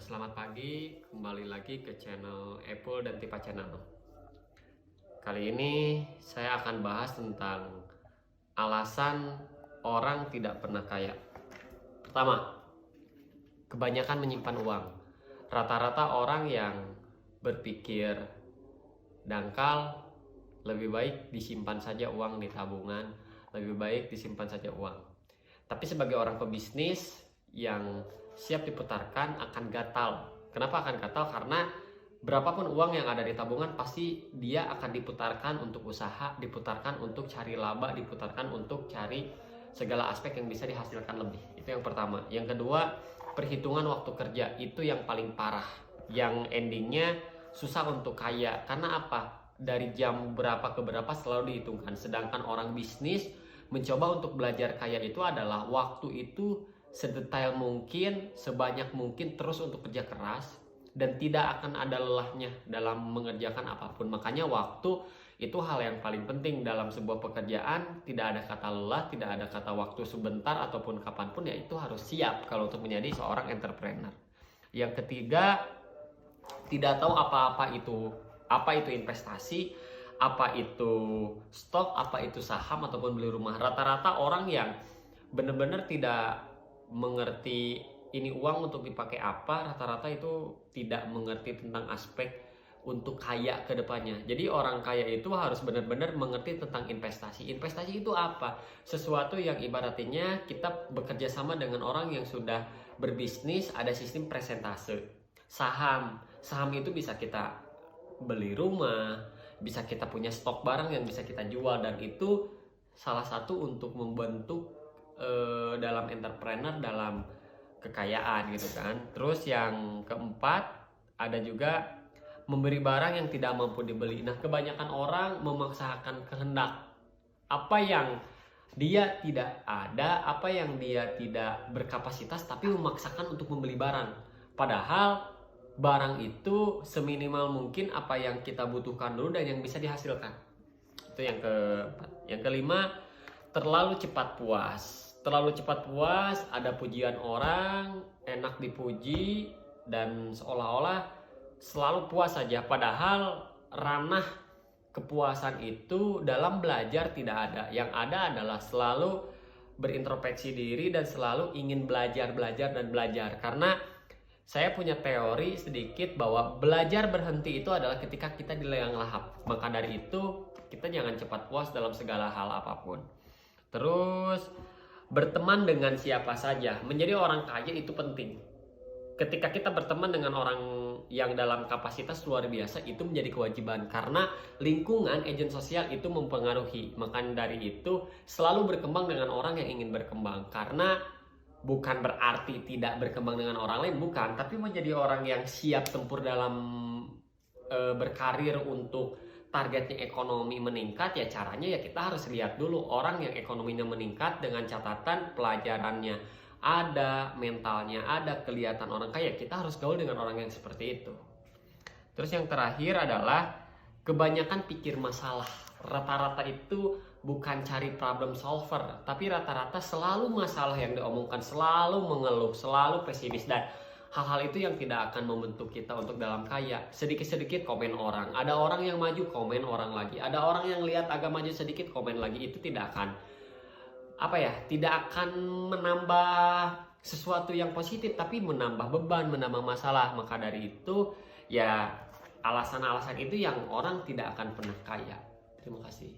Selamat pagi, kembali lagi ke channel Apple dan Tipa Channel. Kali ini saya akan bahas tentang alasan orang tidak pernah kaya. Pertama, kebanyakan menyimpan uang. Rata-rata orang yang berpikir dangkal, lebih baik disimpan saja uang di tabungan, lebih baik disimpan saja uang. Tapi sebagai orang pebisnis yang siap diputarkan akan gatal. Kenapa akan gatal? Karena berapapun uang yang ada di tabungan pasti dia akan diputarkan untuk usaha, diputarkan untuk cari laba, diputarkan untuk cari segala aspek yang bisa dihasilkan lebih. Itu yang pertama. Yang kedua, perhitungan waktu kerja itu yang paling parah, yang endingnya susah untuk kaya. Karena apa? Dari jam berapa ke berapa selalu dihitungkan. Sedangkan orang bisnis mencoba untuk belajar kaya itu adalah waktu itu sedetail mungkin, sebanyak mungkin, terus untuk kerja keras, dan tidak akan ada lelahnya dalam mengerjakan apapun. Makanya waktu itu hal yang paling penting dalam sebuah pekerjaan. Tidak ada kata lelah, tidak ada kata waktu sebentar ataupun kapanpun, ya itu harus siap kalau untuk menjadi seorang entrepreneur. Yang ketiga, tidak tahu apa itu investasi, apa itu stok, apa itu saham ataupun beli rumah. Rata-rata orang yang benar-benar tidak mengerti ini uang untuk dipakai apa, rata-rata itu tidak mengerti tentang aspek untuk kaya ke depannya. Jadi orang kaya itu harus benar-benar mengerti tentang investasi. Investasi itu apa? Sesuatu yang ibaratnya kita bekerja sama dengan orang yang sudah berbisnis, ada sistem presentase. Saham itu bisa kita beli rumah, bisa kita punya stok barang yang bisa kita jual, dan itu salah satu untuk membentuk dalam entrepreneur, dalam kekayaan gitu kan. Terus yang keempat, ada juga memberi barang yang tidak mampu dibeli. Nah, kebanyakan orang memaksakan kehendak. Apa yang dia tidak ada, apa yang dia tidak berkapasitas, tapi memaksakan untuk membeli barang. Padahal barang itu seminimal mungkin apa yang kita butuhkan dulu dan yang bisa dihasilkan. Itu yang keempat. Yang kelima, terlalu cepat puas. Terlalu cepat puas, ada pujian orang, enak dipuji, dan seolah-olah selalu puas saja. Padahal ranah kepuasan itu dalam belajar tidak ada. Yang ada adalah selalu berintrospeksi diri dan selalu ingin belajar dan belajar. Karena saya punya teori sedikit bahwa belajar berhenti itu adalah ketika kita di liang lahap. Maka dari itu kita jangan cepat puas dalam segala hal apapun. Terus berteman dengan siapa saja. Menjadi orang kaya itu penting. Ketika kita berteman dengan orang yang dalam kapasitas luar biasa, itu menjadi kewajiban. Karena lingkungan, agen sosial itu mempengaruhi. Maka dari itu selalu berkembang dengan orang yang ingin berkembang. Karena bukan berarti tidak berkembang dengan orang lain, bukan. Tapi menjadi orang yang siap tempur dalam berkarir untuk targetnya ekonomi meningkat, ya caranya ya kita harus lihat dulu orang yang ekonominya meningkat dengan catatan pelajarannya ada, mentalnya ada, kelihatan orang kaya. Kita harus gaul dengan orang yang seperti itu. Terus yang terakhir adalah kebanyakan pikir masalah. Rata-rata itu bukan cari problem solver, tapi rata-rata selalu masalah yang diomongkan, selalu mengeluh, selalu pesimis, dan hal-hal itu yang tidak akan membentuk kita untuk dalam kaya. Sedikit-sedikit komen orang. Ada orang yang maju, komen orang lagi. Ada orang yang lihat agak maju sedikit, komen lagi. Itu tidak akan tidak akan menambah sesuatu yang positif, tapi menambah beban, menambah masalah. Maka dari itu ya alasan-alasan itu yang orang tidak akan pernah kaya. Terima kasih.